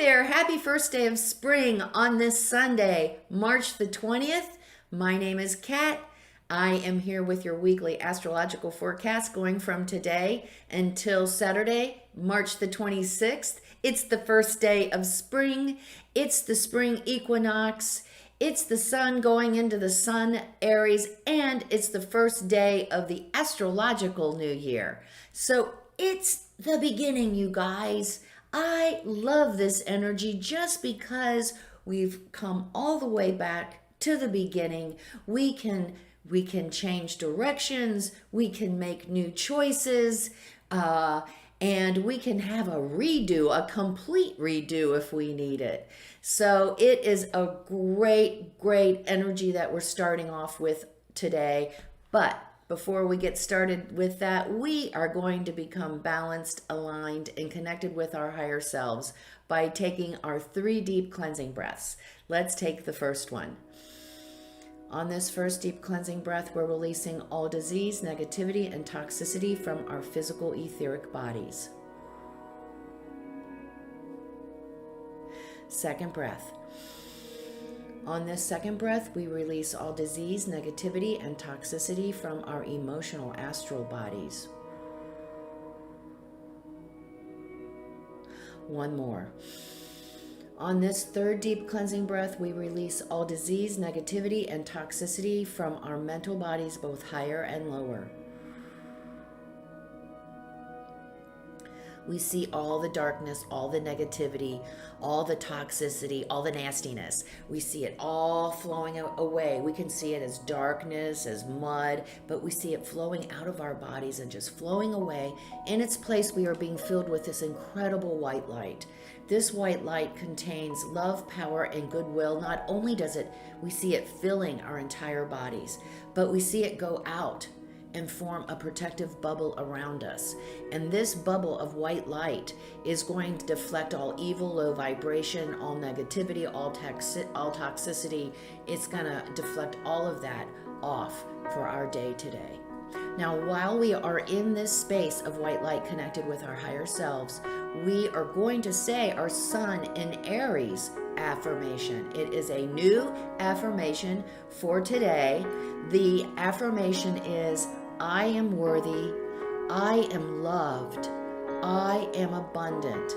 there, happy first day of spring on this Sunday, March the 20th. My name is Kat. I am here with your weekly astrological forecast going from today until Saturday, March the 26th. It's the first day of spring. It's the spring equinox. It's the sun going into the sun, Aries, and it's the first day of the astrological new year. So it's the beginning, you guys. I love this energy just because we've come all the way back to the beginning. We can change directions, we can make new choices, and we can have a redo, a complete redo if we need it. So it is a great energy that we're starting off with today. But before we get started with that, we are going to become balanced, aligned, and connected with our higher selves by taking our 3 deep cleansing breaths. Let's take the first one. On this first deep cleansing breath, we're releasing all disease, negativity, and toxicity from our physical etheric bodies. Second breath. On this second breath, we release all disease, negativity, and toxicity from our emotional astral bodies. One more. On this third deep cleansing breath, we release all disease, negativity, and toxicity from our mental bodies, both higher and lower. We see all the darkness, all the negativity, all the toxicity, all the nastiness. We see it all flowing away. We can see it as darkness, as mud, but we see it flowing out of our bodies and just flowing away. In its place, we are being filled with this incredible white light. This white light contains love, power, and goodwill. Not only does we see it filling our entire bodies, but we see it go out and form a protective bubble around us. And this bubble of white light is going to deflect all evil, low vibration, all negativity, all toxicity. It's gonna deflect all of that off for our day today. Now, while we are in this space of white light connected with our higher selves, we are going to say our sun in Aries affirmation. It is a new affirmation for today. The affirmation is, I am worthy, I am loved, I am abundant.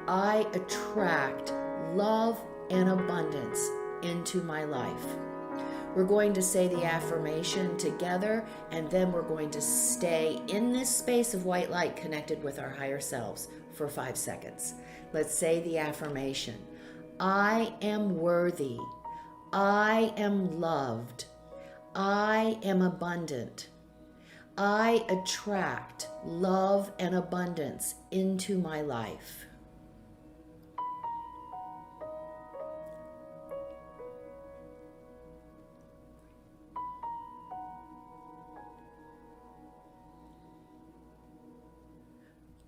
I attract love and abundance into my life. We're going to say the affirmation together, and then we're going to stay in this space of white light connected with our higher selves for 5 seconds. Let's say the affirmation. I am worthy. I am loved. I am abundant. I attract love and abundance into my life.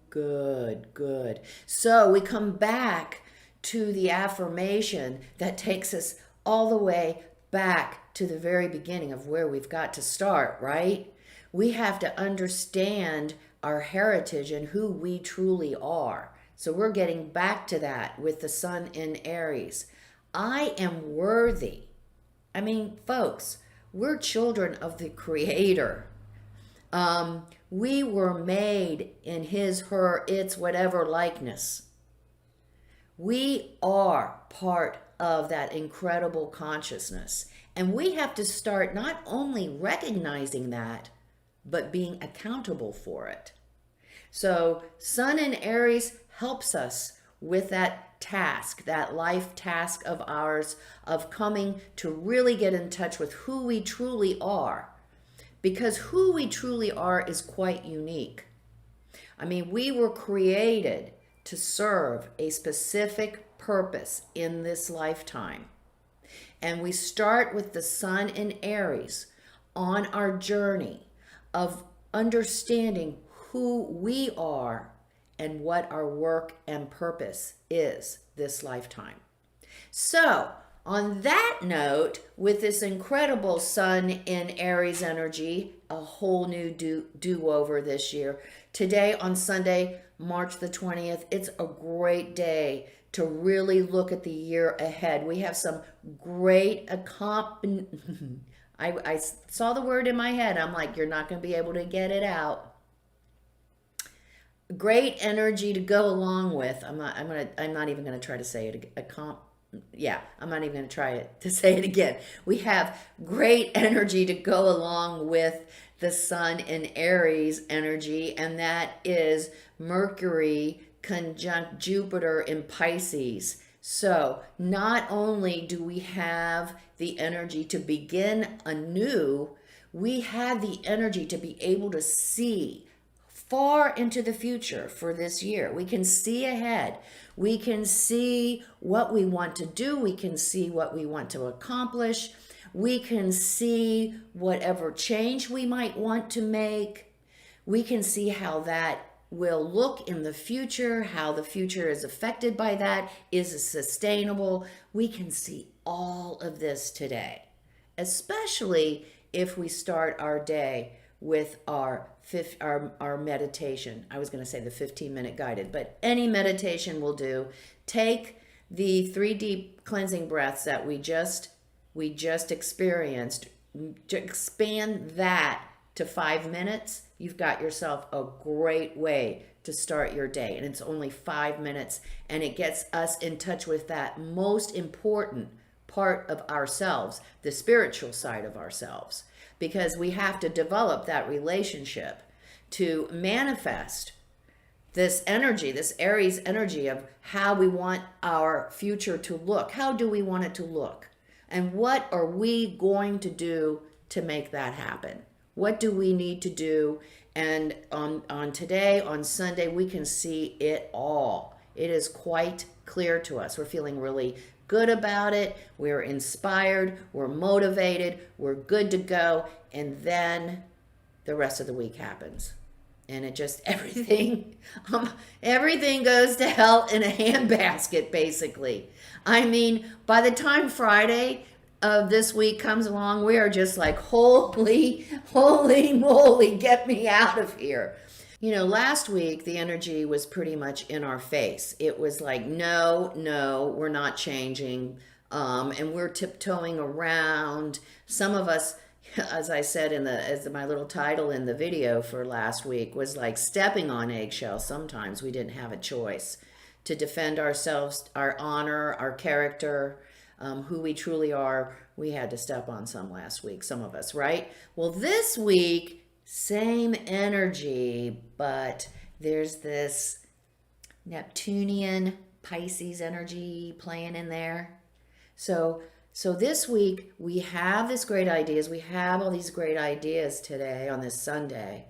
Good. So we come back to the affirmation that takes us all the way back to the very beginning of where we've got to start, right? We have to understand our heritage and who we truly are. So we're getting back to that with the sun in Aries. I am worthy. I mean, folks, we're children of the Creator. We were made in his, her, its, whatever likeness. We are part of that incredible consciousness. And we have to start not only recognizing that, but being accountable for it. So Sun in Aries helps us with that task, that life task of ours of coming to really get in touch with who we truly are. Because who we truly are is quite unique. I mean, we were created to serve a specific purpose in this lifetime. And we start with the sun in Aries on our journey of understanding who we are and what our work and purpose is this lifetime. So, On that note, with this incredible sun in Aries energy, a whole new do-over this year. Today on Sunday, March the 20th, it's a great day to really look at the year ahead. We have some great I saw the word in my head. I'm like, you're not going to be able to get it out. Great energy to go along with. I'm not even going to try to say it. I'm not even going to try to say it again. We have great energy to go along with the sun in Aries energy, and that is Mercury conjunct Jupiter in Pisces. So not only do we have the energy to begin anew, we have the energy to be able to see far into the future for this year. We can see ahead. We can see what we want to do. We can see what we want to accomplish. We can see whatever change we might want to make. We can see how that will look in the future, how the future is affected by that. Is it sustainable? We can see all of this today, especially if we start our day with our meditation. I was going to say the 15-minute guided, but any meditation will do. Take the 3 deep cleansing breaths that we just experienced, to expand that to 5 minutes. You've got yourself a great way to start your day, and it's only 5 minutes, and it gets us in touch with that most important part of ourselves, the spiritual side of ourselves, because we have to develop that relationship to manifest this energy, this Aries energy of how we want our future to look. How do we want it to look? And what are we going to do to make that happen? What do we need to do? And on today, on Sunday, we can see it all. It is quite clear to us. We're feeling really good about it. We're inspired. We're motivated. We're good to go. And then the rest of the week happens. And it just, everything goes to hell in a handbasket, basically. I mean, by the time Friday of this week comes along, we are just like, holy moly, get me out of here. You know, last week, the energy was pretty much in our face. It was like, no, we're not changing. And we're tiptoeing around. Some of us, as I said as my little title in the video for last week, was like stepping on eggshells. Sometimes we didn't have a choice to defend ourselves, our honor, our character, who we truly are. We had to step on some last week, some of us, right? Well, this week, same energy, but there's this Neptunian Pisces energy playing in there. So this week we have this great ideas. We have all these great ideas today on this Sunday,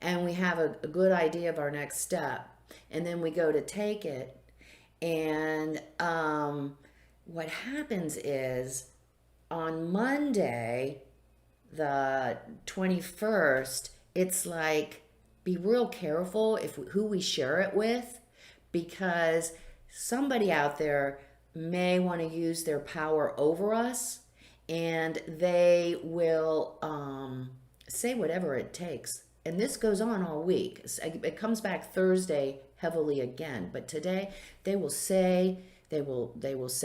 and we have a good idea of our next step. And then we go to take it, and what happens is on Monday, the 21st, it's like, be real careful who we share it with, because somebody out there may want to use their power over us, and they will say whatever it takes. And this goes on all week. It comes back Thursday heavily again, but today they will say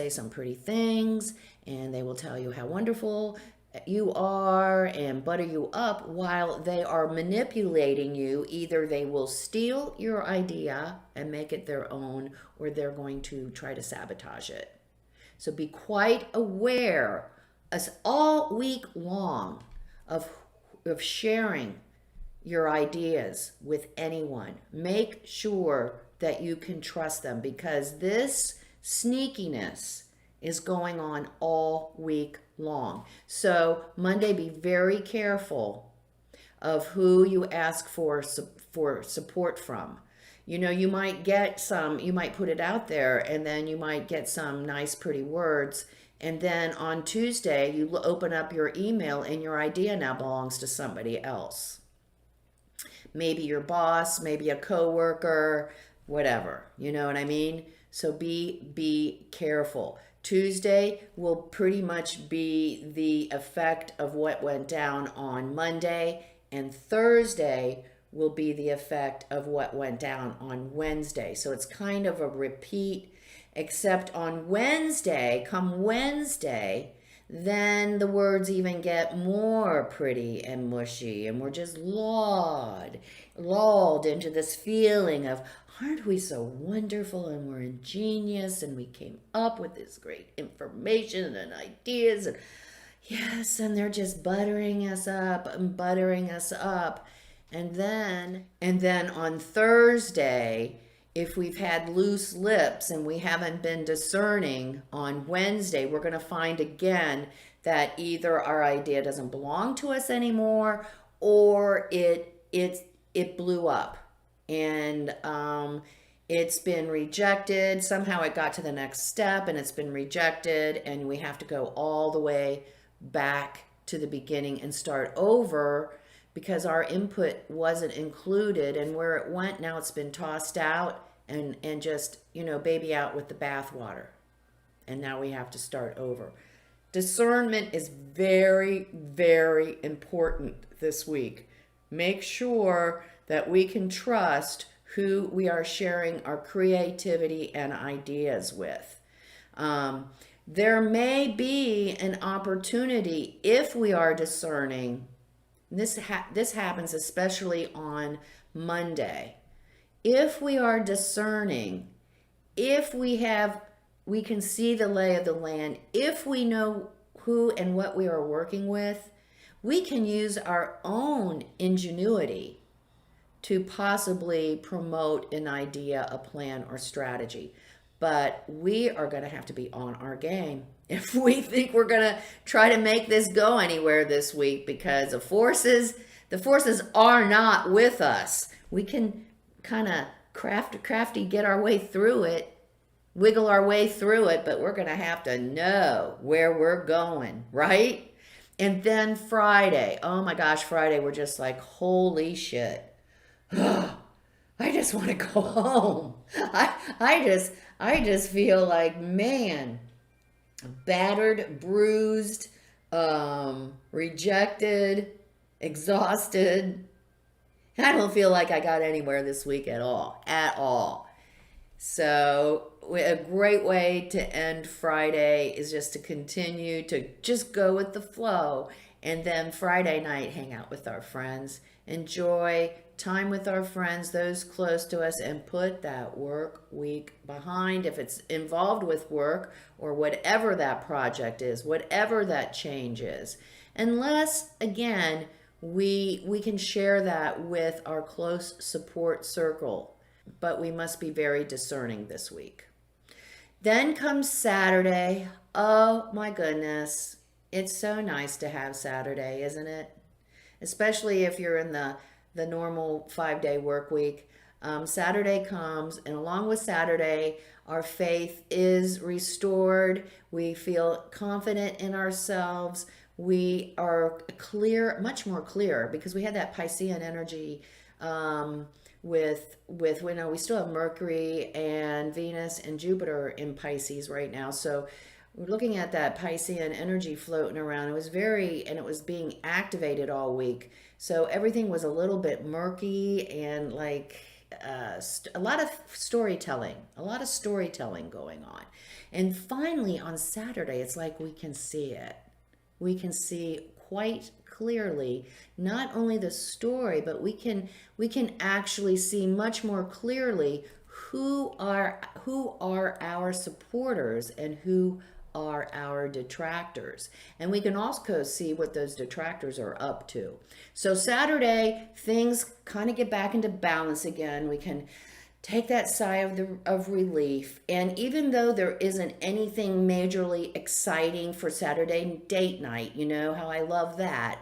some pretty things, and they will tell you how wonderful you are and butter you up while they are manipulating you. Either they will steal your idea and make it their own, or they're going to try to sabotage it. So be quite aware as all week long of sharing your ideas with anyone. Make sure that you can trust them, because this sneakiness is going on all week long. So Monday, be very careful of who you ask for support from. You know, you might put it out there, and then you might get some nice, pretty words. And then on Tuesday, you open up your email and your idea now belongs to somebody else. Maybe your boss, maybe a coworker, whatever. You know what I mean? So be careful. Tuesday will pretty much be the effect of what went down on Monday, and Thursday will be the effect of what went down on Wednesday. So it's kind of a repeat, except on Wednesday, come Wednesday, then the words even get more pretty and mushy, and we're just lulled into this feeling of, aren't we so wonderful and we're ingenious and we came up with this great information and ideas, and yes, and they're just buttering us up and buttering us up. And then on Thursday, if we've had loose lips and we haven't been discerning on Wednesday, we're going to find again that either our idea doesn't belong to us anymore, or it blew up, and it's been rejected. Somehow it got to the next step and it's been rejected, and we have to go all the way back to the beginning and start over because our input wasn't included, and where it went, now it's been tossed out and just, baby out with the bathwater. And now we have to start over. Discernment is very, very important this week. Make sure that we can trust who we are sharing our creativity and ideas with. There may be an opportunity if we are discerning. This happens especially on Monday. If we are discerning, if we can see the lay of the land, if we know who and what we are working with, we can use our own ingenuity to possibly promote an idea, a plan, or strategy. But we are going to have to be on our game if we think we're going to try to make this go anywhere this week, because the forces are not with us. We can kind of crafty get our way through it, wiggle our way through it, but we're going to have to know where we're going, right? And then Friday, oh my gosh, Friday, we're just like, holy shit. I just want to go home. I just feel like, man, battered, bruised, rejected, exhausted. I don't feel like I got anywhere this week at all. So a great way to end Friday is just to continue to just go with the flow. And then Friday night, hang out with our friends, enjoy time with our friends, those close to us, and put that work week behind. If it's involved with work or whatever that project is, whatever that change is, unless, again, we can share that with our close support circle. But we must be very discerning this week. Then comes Saturday. Oh my goodness. It's so nice to have Saturday, isn't it? Especially if you're in the normal 5-day work week. Saturday comes, and along with Saturday, our faith is restored. We feel confident in ourselves. We are clear, much more clear, because we had that Piscean energy with we still have Mercury and Venus and Jupiter in Pisces right now. So we're looking at that Piscean energy floating around. It was being activated all week. So everything was a little bit murky and like a lot of storytelling going on. And finally on Saturday, it's like we can see it. We can see quite clearly not only the story, but we can actually see much more clearly who are our supporters and who are our detractors. And we can also see what those detractors are up to. So Saturday, things kind of get back into balance again. We can take that sigh of relief. And even though there isn't anything majorly exciting for Saturday date night, you know how I love that,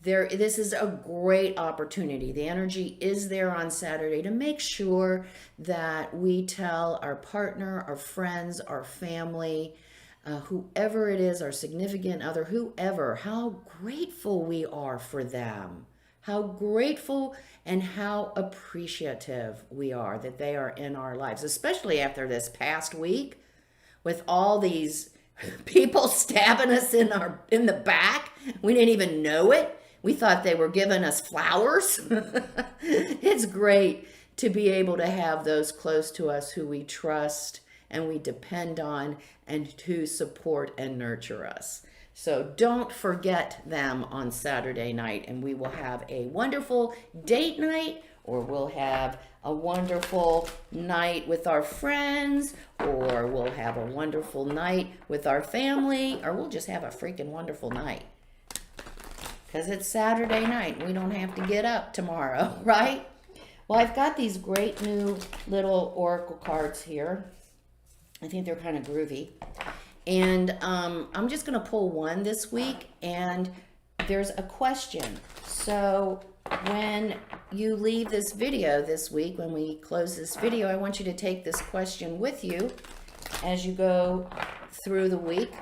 this is a great opportunity. The energy is there on Saturday to make sure that we tell our partner, our friends, our family, whoever it is, our significant other, whoever, how grateful we are for them. How grateful and how appreciative we are that they are in our lives, especially after this past week with all these People stabbing us in the back. We didn't even know it. We thought they were giving us flowers. It's great to be able to have those close to us who we trust and we depend on and who support and nurture us. So don't forget them on Saturday night, and we will have a wonderful date night, or we'll have a wonderful night with our friends, or we'll have a wonderful night with our family, or we'll just have a freaking wonderful night. Because it's Saturday night. We don't have to get up tomorrow, right? Well, I've got these great new little oracle cards here. I think they're kind of groovy. And I'm just going to pull one this week, and there's a question. So when you leave this video this week, when we close this video, I want you to take this question with you as you go through the week,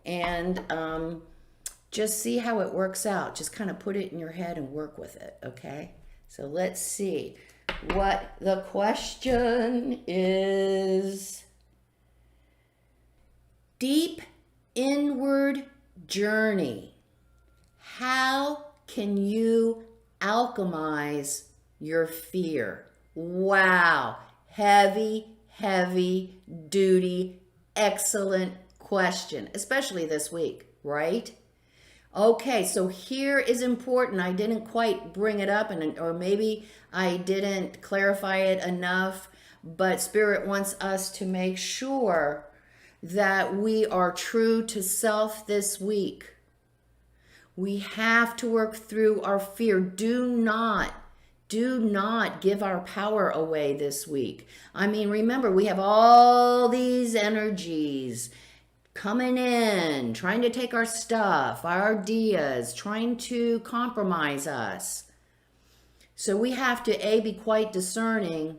and just see how it works out. Just kind of put it in your head and work with it, okay? So let's see what the question is. Deep inward journey. How can you alchemize your fear? Wow. Heavy, heavy duty, excellent question, especially this week, right? Okay, so here is important. I didn't quite bring it up, or maybe I didn't clarify it enough, but Spirit wants us to make sure that we are true to self this week. We have to work through our fear. Do not give our power away this week. I mean, remember, we have all these energies coming in, trying to take our stuff, our ideas, trying to compromise us. So we have to, be quite discerning,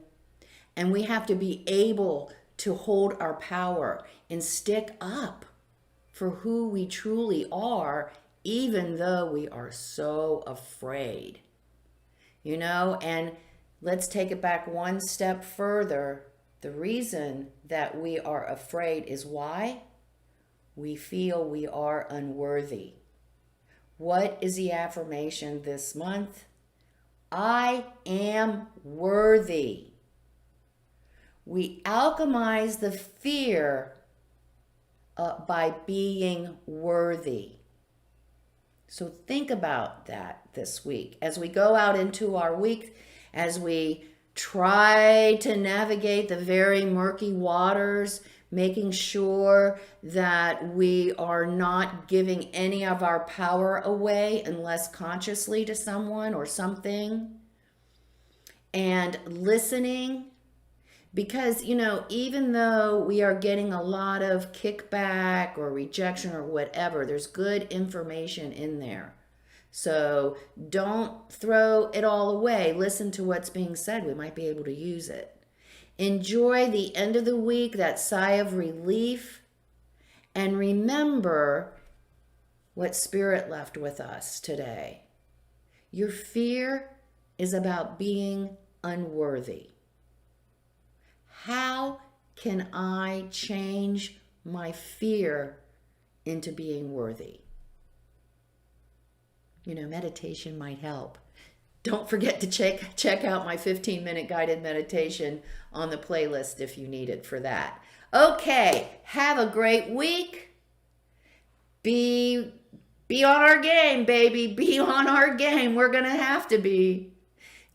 and we have to be able to hold our power and stick up for who we truly are, even though we are so afraid. You know, and let's take it back one step further. The reason that we are afraid is why? We feel we are unworthy. What is the affirmation this month? I am worthy. We alchemize the fear by being worthy. So think about that this week. As we go out into our week, as we try to navigate the very murky waters, making sure that we are not giving any of our power away unless consciously to someone or something, and listening. Because, you know, even though we are getting a lot of kickback or rejection or whatever, there's good information in there. So don't throw it all away. Listen to what's being said. We might be able to use it. Enjoy the end of the week, that sigh of relief. And remember what Spirit left with us today. Your fear is about being unworthy. How can I change my fear into being worthy? You know, meditation might help. Don't forget to check out my 15-minute guided meditation on the playlist if you need it for that. Okay, have a great week. Be on our game, baby. Be on our game. We're going to have to be.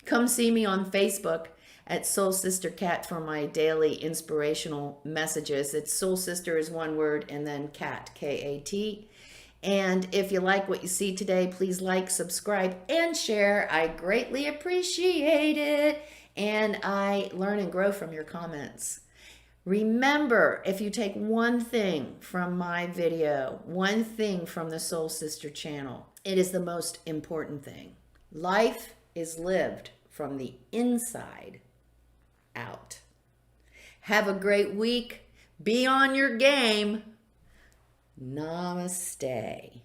Come see me on Facebook at Soul Sister Cat for my daily inspirational messages. It's Soul Sister is one word, and then Cat, K-A-T. And if you like what you see today, please like, subscribe, and share. I greatly appreciate it. And I learn and grow from your comments. Remember, if you take one thing from my video, one thing from the Soul Sister channel, it is the most important thing. Life is lived from the inside out. Have a great week. Be on your game. Namaste.